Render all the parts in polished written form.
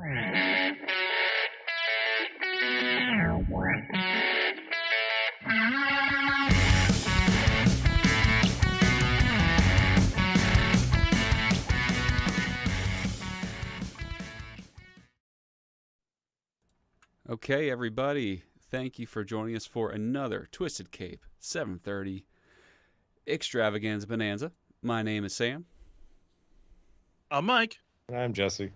Okay, everybody, thank you for joining us for another Twisted Cape 7:30 Extravaganza Bonanza. My name is Sam. I'm Mike. I'm Jesse.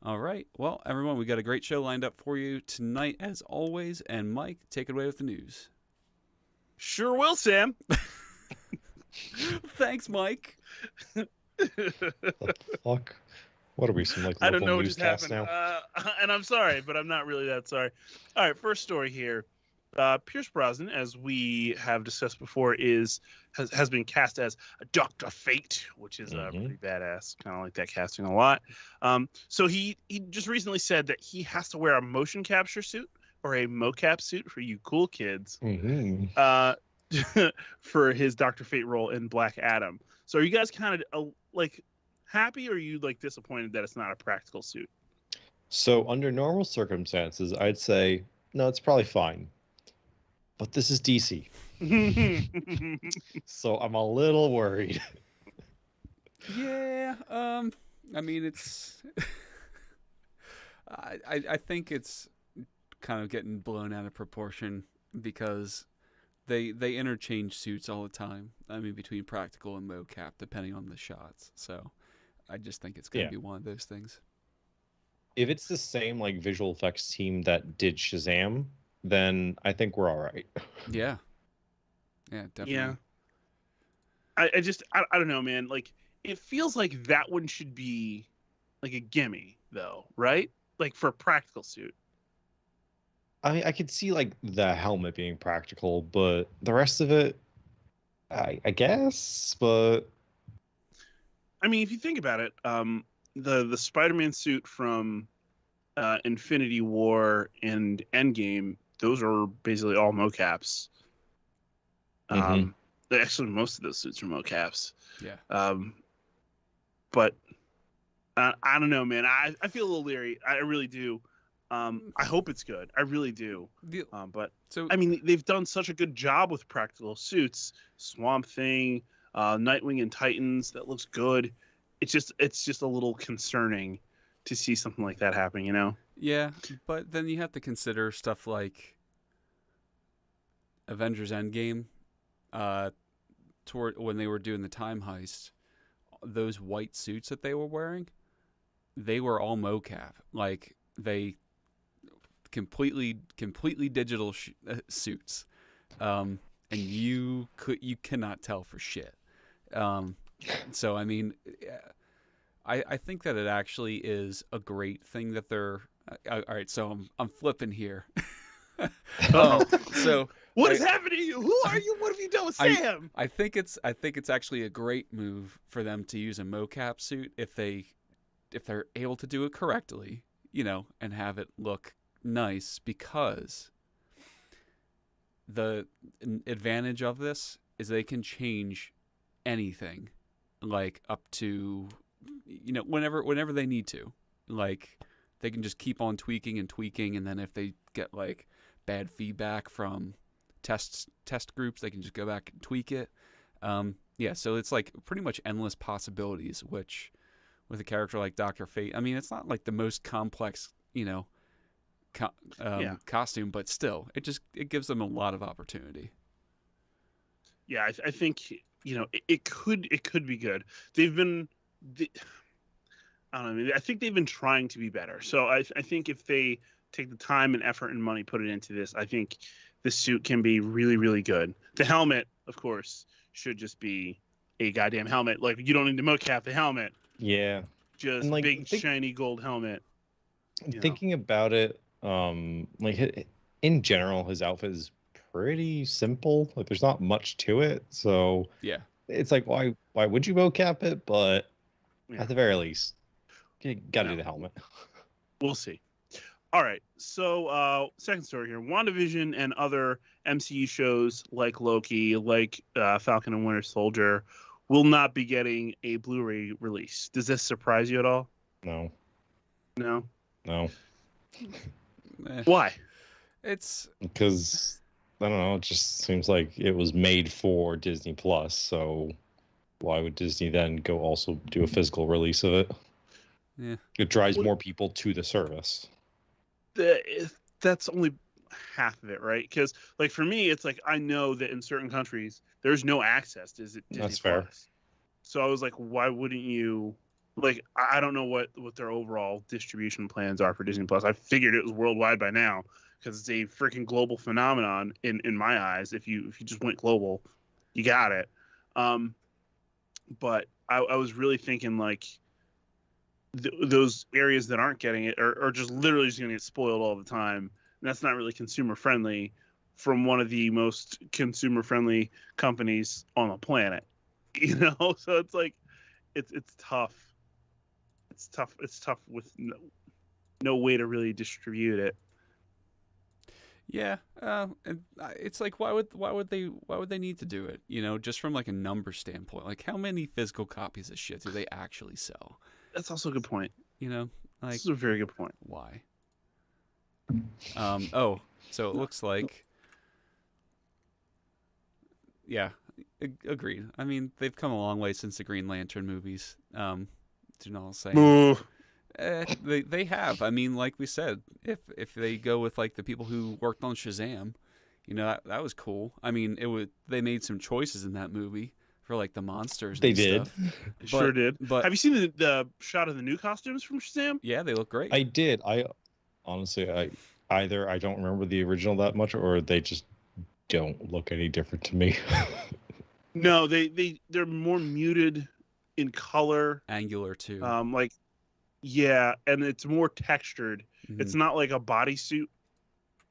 All right, well, everyone, we got a great show lined up for you tonight, as always. And Mike, take it away with the news. Sure will, Sam. Thanks, Mike. The fuck? What are we, some like I don't local know what just newscast happened. now? And I'm sorry, but I'm not really that sorry. All right, first story here. Pierce Brosnan, as we have discussed before, has been cast as Dr. Fate, which is pretty badass. Kind of like that casting a lot. So he just recently said that he has to wear a motion capture suit or a mocap suit for you cool kids for his Dr. Fate role in Black Adam. So are you guys kind of like happy, or are you like disappointed that it's not a practical suit? So under normal circumstances, I'd say, no, it's probably fine. But this is DC. So I'm a little worried. Yeah, I mean, it's... I think it's kind of getting blown out of proportion because they interchange suits all the time. I mean, between practical and mocap, depending on the shots. So I just think it's going to be one of those things. If it's the same like visual effects team that did Shazam, then I think we're all right. Yeah, definitely. Yeah. I don't know, man. Like, it feels like that one should be like a gimme, though, right? Like for a practical suit. I mean, I could see like the helmet being practical, but the rest of it, I guess. But I mean, if you think about it, the Spider-Man suit from Infinity War and Endgame, those are basically all mocaps. Actually, most of those suits are mocaps. Yeah. But I don't know, man. I feel a little leery. I really do. I hope it's good. I really do. But so, I mean, they've done such a good job with practical suits. Swamp Thing, Nightwing and Titans. That looks good. It's just a little concerning to see something like that happen, you know? Yeah, but then you have to consider stuff like Avengers Endgame, toward when they were doing the time heist, those white suits that they were wearing, they were all mocap. Like, they completely digital suits, and you cannot tell for shit. So I mean, I think that it actually is a great thing that they're all right. So I'm flipping here. So what is happening to you? Who are you? What have you done with Sam? I think it's actually a great move for them to use a mocap suit if they're able to do it correctly, you know, and have it look nice, because the advantage of this is they can change anything, like up to, you know, whenever they need to. Like, they can just keep on tweaking, and then if they get like bad feedback from test groups, they can just go back and tweak it. Yeah, so it's like pretty much endless possibilities, which with a character like Dr. Fate, I mean, it's not like the most complex, you know, costume, but still, it gives them a lot of opportunity. Yeah, I think, you know, it could be good. They've been, I don't know, I think they've been trying to be better. So I think if they take the time and effort and money, put it into this, I think this suit can be really, really good. The helmet, of course, should just be a goddamn helmet. Like, you don't need to mocap the helmet. Yeah. Just like, big, shiny gold helmet. Thinking about it, like, in general, his outfit is pretty simple. Like, there's not much to it. So yeah, it's like, why would you mocap it? But at the very least, you got to do the helmet. We'll see. All right. So second story here. WandaVision and other MCU shows like Loki, like Falcon and Winter Soldier will not be getting a Blu-ray release. Does this surprise you at all? No. No? No, Eh, Why? it's because I don't know. It just seems like it was made for Disney Plus. So why would Disney then go also do a physical release of it? yeah. It drives Well, more people to the service. that's only half of it, right? Because like for me, it's like I know that in certain countries there's no access to Disney That's fair. Plus. So I was like, why wouldn't you? Like, I don't know what their overall distribution plans are for Disney Plus. I figured it was worldwide by now because it's a freaking global phenomenon in my eyes. If you just went global, you got it. Um, but I was really thinking like those areas that aren't getting it are just literally just going to get spoiled all the time. And that's not really consumer friendly from one of the most consumer friendly companies on the planet. You know, so it's like it's tough. It's tough. It's tough with no way to really distribute it. Yeah, it's like why would they need to do it? You know, just from like a number standpoint, like how many physical copies of shit do they actually sell? That's also a good point. You know, like This is a very good point. why? Oh, so it looks like, yeah, agreed. I mean, they've come a long way since the Green Lantern movies. Do you know what I'm saying? Boo. They have. I mean, like we said, if they go with like the people who worked on Shazam, you know that was cool. I mean, they made some choices in that movie for like the monsters. They and did. Stuff. Sure did. But Have you seen the shot of the new costumes from Shazam? yeah, they look great. I did. I honestly, either I don't remember the original that much, or they just don't look any different to me. No, they're more muted in color. Angular too. Like yeah, and it's more textured. It's Mhm. not like a bodysuit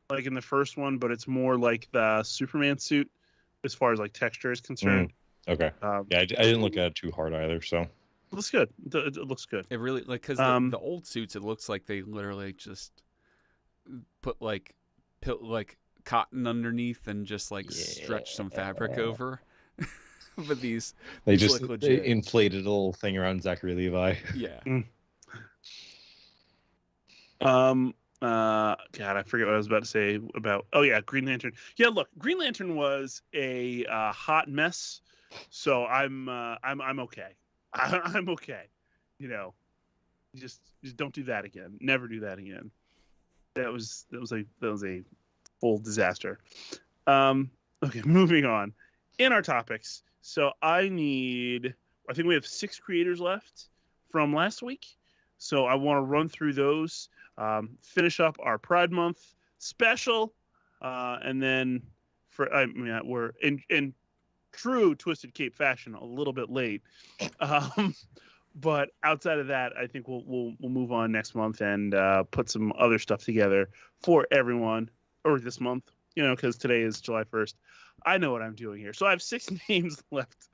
like in the first one, but it's more like the Superman suit as far as like texture is concerned. Okay. Yeah, I didn't look at it too hard either. So It looks good. It looks good. It really like because the old suits, it looks like they literally just put like cotton underneath and just like stretch some fabric over. But they these just look legit. inflated a little thing around Zachary Levi. Yeah. God, I forget what I was about to say about. Oh yeah, Green Lantern. Yeah, look, Green Lantern was a hot mess, so I'm okay. I'm okay. You know, just don't do that again. Never do that again. That was a full disaster. Okay, moving on. In our topics, so I think we have 6 creators left from last week. So I want to run through those, finish up our Pride Month special, and then we're in true Twisted Cape fashion, a little bit late. But outside of that, I think we'll move on next month and put some other stuff together for everyone, or this month, you know, because today is July 1st. I know what I'm doing here. So I have 6 names left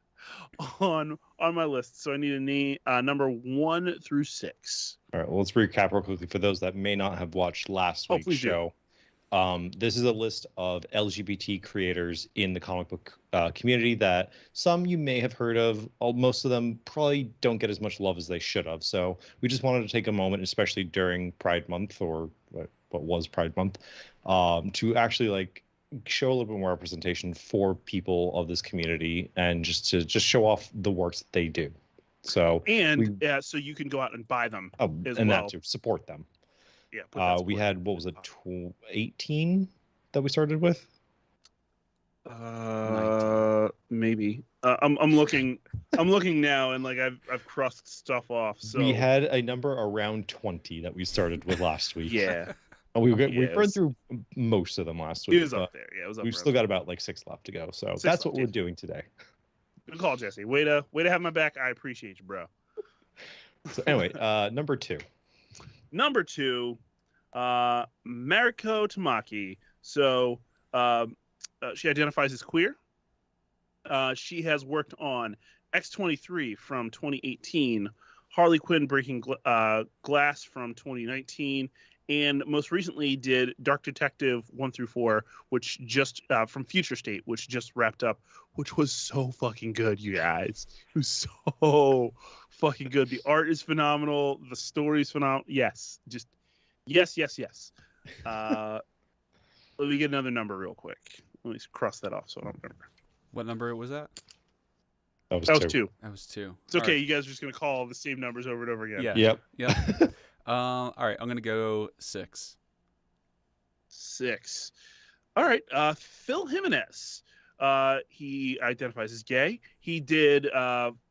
on my list. So I need a name number 1 through 6. All right, well, let's recap real quickly for those that may not have watched last week's please do. show. This is a list of LGBT creators in the comic book community that some you may have heard of. Most of them probably don't get as much love as they should have. So we just wanted to take a moment, especially during Pride Month, or what was Pride Month, to actually like show a little bit more representation for people of this community and just to show off the works that they do. So so you can go out and buy them as and well. that to support them. Yeah. We had, what was it, 18 that we started with? Maybe. I'm looking now, and like I've crossed stuff off. So We had a number around 20 that we started with last week. yeah, we it burned was- through most of them last week. it was but up there. Yeah, it was up. We've there. still got about like 6 left to go. So 6 that's left, what yeah. we're doing today. Good call, Jesse. Way to have my back. I appreciate you, bro. So anyway, number 2. Number 2, Mariko Tamaki. So she identifies as queer. She has worked on X-23 from 2018, Harley Quinn Breaking Glass from 2019, and most recently did Dark Detective 1 through 4, which just from Future State, which just wrapped up, which was so fucking good, you guys. It was so fucking good. The art is phenomenal. The story is phenomenal. Yes, just Yes. Let me get another number real quick. Let me cross that off so I don't remember. What number was that? That was That was two. two. That was 2. It's okay. You guys are just going to call the same numbers over and over again. Yeah. Yep. All right. I'm gonna go 6. 6. All right. Phil Jimenez. He identifies as gay. He did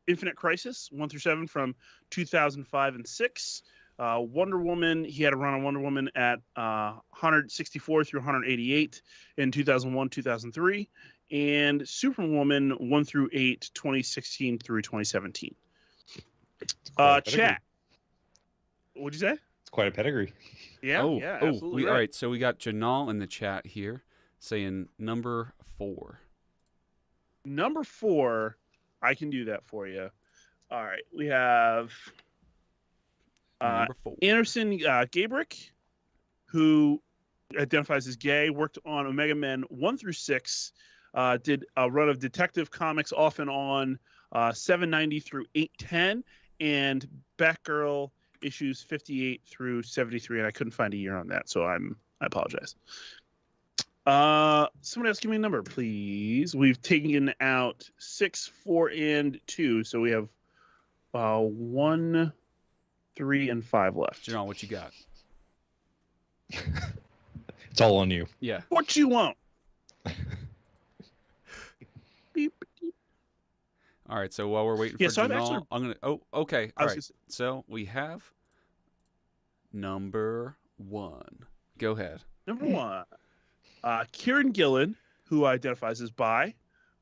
Infinite Crisis 1 through 7 from 2005 and 6. Wonder Woman. He had a run on Wonder Woman at 164 through 188 in 2001, 2003, and Superwoman 1 through 8, 2016 through 2017. Chat. What'd you say? It's quite a pedigree. Yeah. Absolutely. All right. So we got Janal in the chat here saying number 4. Number 4, I can do that for you. All right, we have Number 4. Anderson Gabrick, who identifies as gay, worked on Omega Men 1 through 6, did a run of Detective Comics off and on 790 through 810, and Batgirl issues 58 through 73, and I couldn't find a year on that, so I apologize. Somebody else give me a number, please. We've taken out 6, 4, and 2, so we have 1, 3, and 5 left. Janal, what you got? It's all on you. Yeah. What you want? Beep, beep. All right. So while we're waiting Yeah, for so I've Janal, actually- I'm gonna. Oh, okay. I All was right. gonna say- So we have number 1. Go ahead. Number 1, Kieran Gillen, who identifies as bi,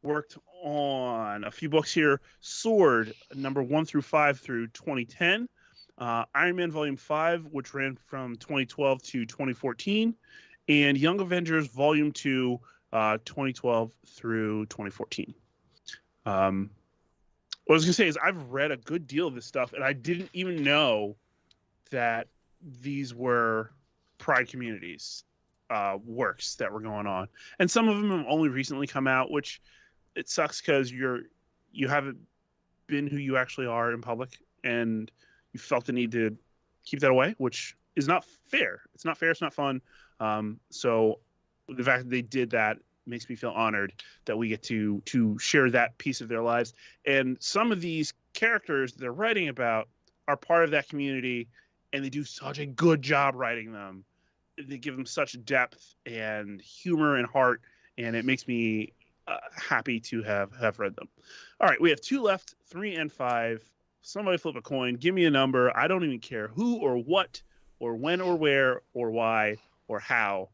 worked on a few books here. Sword, number 1 through 5 through 2010. Iron Man Volume 5, which ran from 2012 to 2014. And Young Avengers Volume 2, 2012 through 2014. What I was going to say is I've read a good deal of this stuff, and I didn't even know that these were Pride communities works that were going on. And some of them have only recently come out, which it sucks because you haven't been who you actually are in public, and you felt the need to keep that away, which is not fair. It's not fair. It's not fun. So the fact that they did that makes me feel honored that we get to share that piece of their lives. And some of these characters they're writing about are part of that community, and they do such a good job writing them. They give them such depth and humor and heart, and it makes me happy to have read them. All right, we have 2 left, 3 and 5. Somebody flip a coin. Give me a number. I don't even care who or what or when or where or why or how.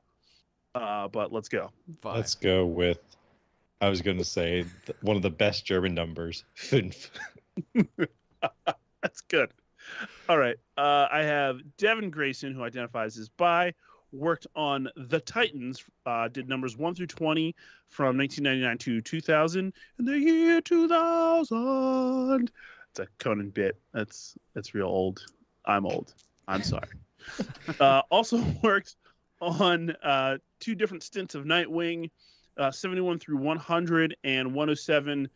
But let's go. 5. Let's go with, I was going to say, one of the best German numbers, 5. That's good. All right. I have Devin Grayson, who identifies as bi, worked on The Titans, did numbers 1 through 20 from 1999 to 2000. In the year 2000. It's a Conan bit. That's real old. I'm old. I'm sorry. Also worked on 2 different stints of Nightwing, 71 through 100 and 107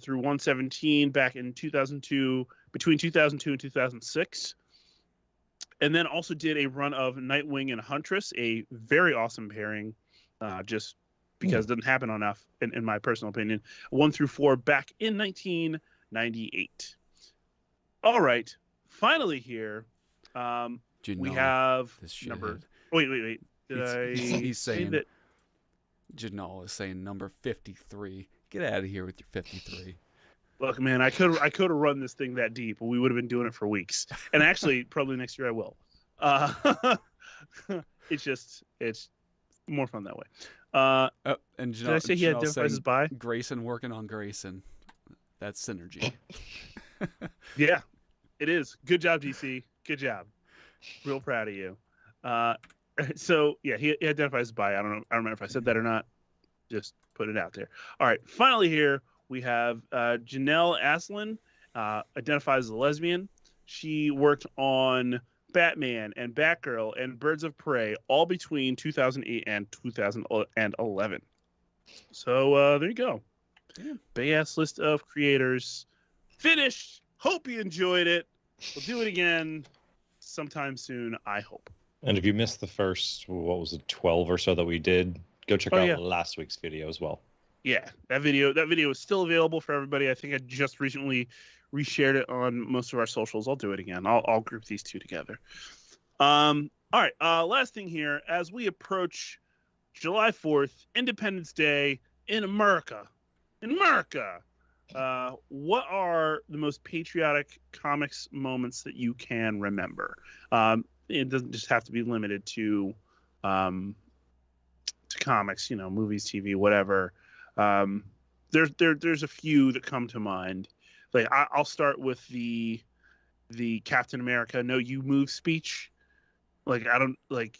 through 117 back in 2002, between 2002 and 2006. And then also did a run of Nightwing and Huntress, a very awesome pairing, just because it doesn't happen enough, in my personal opinion. 1 through 4 back in 1998. All right. Finally here, we have this number... shithead. Wait. He's say saying that? Janal is saying number 53. Get out of here with your 53. Look, man, I could have run this thing that deep, but we would have been doing it for weeks. And actually, probably next year I will. It's more fun that way. And Janal, did I say he identifies as bi? Grayson working on Grayson. That's synergy. Yeah, it is. Good job, DC. Good job. Real proud of you. So yeah, he identifies as bi. I don't remember if I said that or not. Just put it out there. All right. Finally, here we have Janelle Aslan, identifies as a lesbian. She worked on Batman and Batgirl and Birds of Prey, all between 2008 and 2011. So there you go. Big ass list of creators. Finished. Hope you enjoyed it. We'll do it again sometime soon, I hope. And if you missed the first, what was it, 12 or so that we did, go check out yeah. last week's video as well. Yeah, that video is still available for everybody. I think I just recently reshared it on most of our socials. I'll do it again. I'll group these two together. All right. Last thing here, as we approach July 4th, Independence Day in America. What are the most patriotic comics moments that you can remember? It doesn't just have to be limited to comics, movies, TV, whatever. There's a few that come to mind. Like I'll start with the Captain America "No, you move" speech. Like I don't like.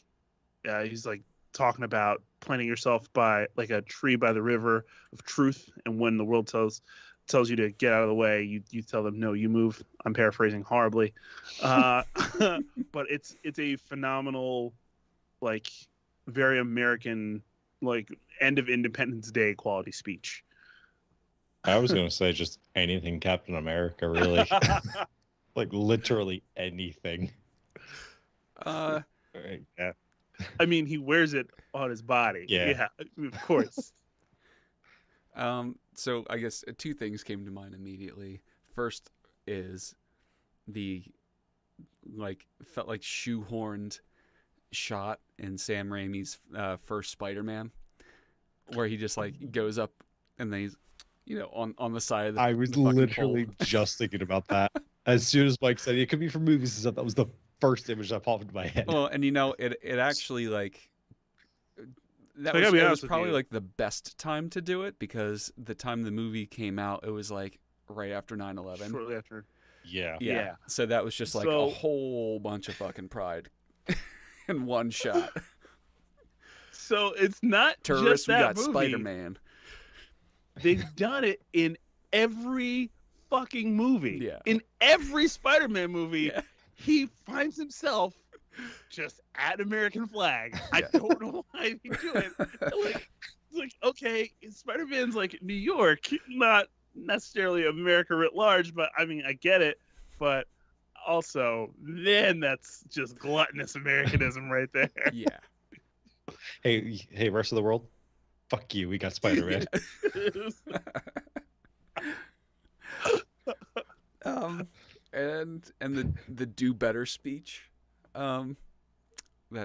He's like talking about planting yourself by like a tree by the river of truth, and when the world tells you to get out of the way, you tell them no, you move. I'm paraphrasing horribly, but it's a phenomenal, like very American, like end of Independence Day quality speech. I was going to say just anything Captain America, really. Like literally anything. Yeah. I mean, he wears it on his body. Yeah, of course. So I guess two things came to mind immediately. First is the felt like shoehorned shot in Sam Raimi's first Spider-Man, where he just like goes up and then he's on the side of the I was the fucking literally pole. just thinking about that. As soon as Mike said it could be from movies and stuff, that was the first image that popped into my head. Well, and it actually like that I gotta was, be it honest was with probably you. like the best time to do it, because the time the movie came out, it was like right after 9/11. Shortly after. Yeah. Yeah. So that was just like a whole bunch of fucking pride in one shot. So it's not Terrorists, just we that got movie. Spider-Man. They've done it in every fucking movie. Yeah. In every Spider-Man movie, Yeah. he finds himself just at an American flag. I don't know why he do it. Like okay, Spider-Man's like New York, not necessarily America writ large, but I mean I get it. But also, then that's just gluttonous Americanism right there. Yeah. Hey, rest of the world, fuck you. We got Spider-Man. And the do better speech, that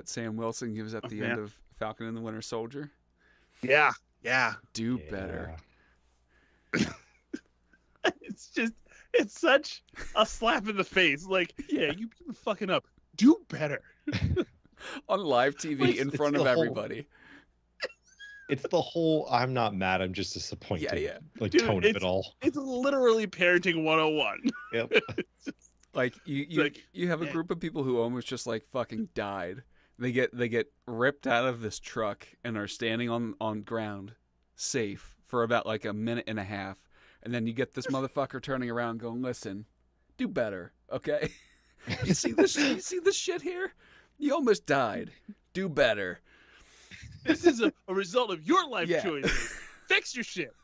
Sam Wilson gives at the end of Falcon and the Winter Soldier. Yeah. Do better. It's such a slap in the face. Like, yeah, you people fucking up. Do better. On live TV in front of everybody. It's the whole I'm not mad, I'm just disappointed. Yeah. Like Dude, tone of it all. It's literally parenting 101. Yep. Like you have a group of people who almost just like fucking died. They get ripped out of this truck and are standing on ground safe for about like a minute and a half. And then you get this motherfucker turning around going, listen, do better, okay? You see this shit here? You almost died. Do better. This is a result of your life Yeah. choices. Fix your shit.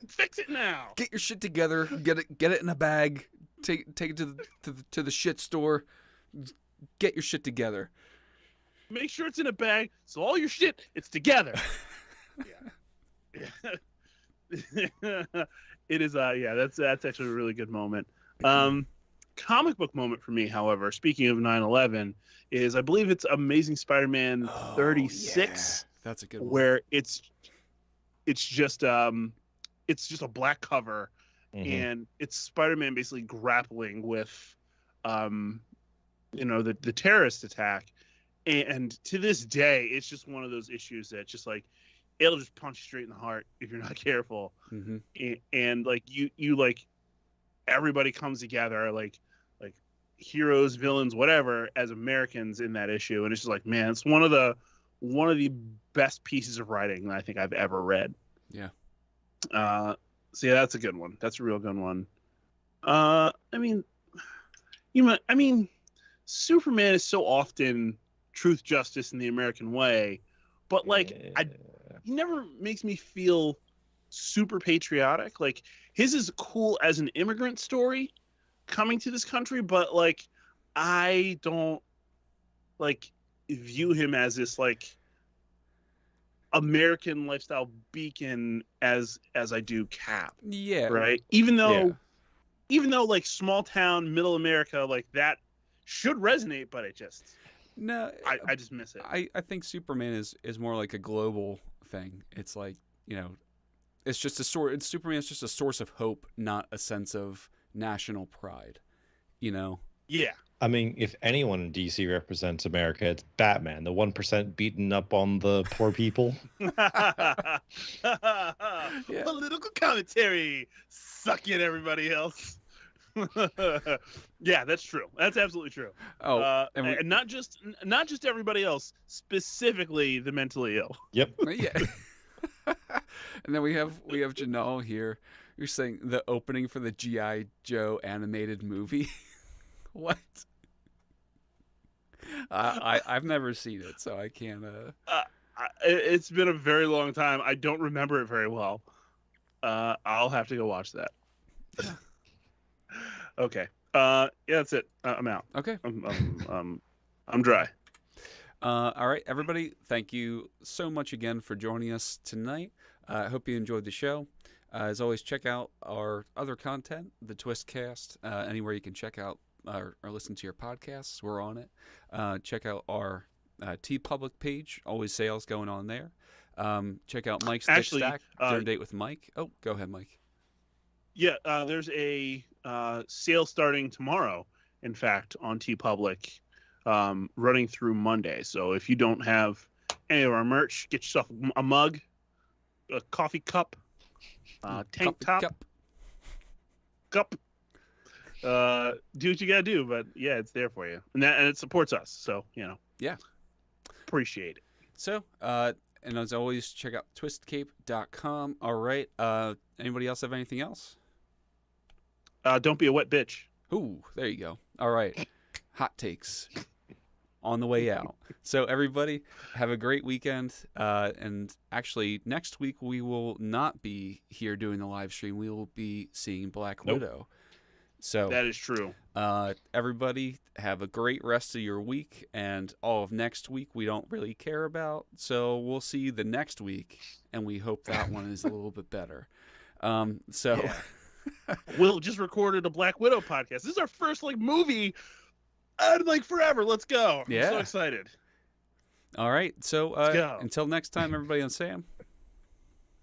Fix it now. Get your shit together. Get it in a bag. Take it to the shit store. Get your shit together. Make sure it's in a bag so all your shit it's together. Yeah. It is that's actually a really good moment. Comic book moment for me, however, speaking of 9/11, is I believe it's Amazing Spider-Man 36. Yeah. That's a good one. Where it's just a black cover, and it's Spider-Man basically grappling with the terrorist attack. And to this day, it's just one of those issues that just like it'll just punch you straight in the heart if you're not careful. Mm-hmm. And like you like everybody comes together like heroes, villains, whatever, as Americans in that issue, and it's just like, man, it's one of the best pieces of writing that I think I've ever read. Yeah. So yeah, that's a good one. That's a real good one. I mean, Superman is so often truth, justice, and the American way, but like he never makes me feel super patriotic. Like his is cool as an immigrant story coming to this country, but like I don't like view him as this like American lifestyle beacon as I do Cap. Yeah. Right. Even though Yeah. like small town middle America like that should resonate, but it just No, I just miss it. I think Superman is more like a global thing. It's like, it's just a sort. It's Superman is just a source of hope, not a sense of national pride. Yeah. I mean, if anyone in DC represents America, it's Batman, the 1% beating up on the poor people. Yeah. Political commentary. Suck it, everybody else. Yeah, that's true. That's absolutely true. Oh, and not just everybody else, specifically the mentally ill. Yep. yeah. And then we have Janelle here. You're saying the opening for the G.I. Joe animated movie. What? I've never seen it, so I can't. It's been a very long time. I don't remember it very well. I'll have to go watch that. Yeah. Okay. Yeah, that's it. I'm out. Okay. I'm dry. All right, everybody. Thank you so much again for joining us tonight. I hope you enjoyed the show. As always, check out our other content, the Twistcast, anywhere you can check out or listen to your podcasts. We're on it. Check out our TeePublic page. Always sales going on there. Check out Mike's Dick Stack. Third Date with Mike. Oh, go ahead, Mike. Yeah, there's a sale starting tomorrow, in fact, on TeePublic, running through Monday. So if you don't have any of our merch, get yourself a mug, a coffee cup, tank top, cup. Do what you gotta do, but yeah, it's there for you, and it supports us. So Yeah, appreciate it. So, and as always, check out twistcape.com. All right. Anybody else have anything else? Don't be a wet bitch. Ooh, there you go. All right. Hot takes on the way out. So everybody have a great weekend. And actually next week we will not be here doing the live stream. We will be seeing Black Widow. So that is true. Everybody have a great rest of your week, and all of next week we don't really care about. So we'll see you the next week, and we hope that one is a little bit better. Yeah. Will just recorded a Black Widow podcast. This is our first movie forever. Let's go. Yeah. I'm so excited. All right. So Let's go. Until next time, everybody, I'm Sam.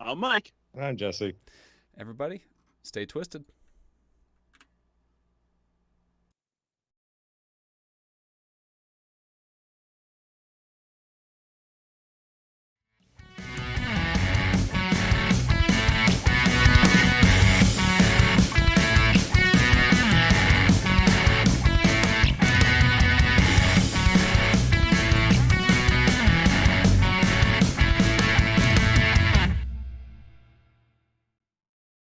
I'm Mike. I'm Jesse. Everybody, stay twisted.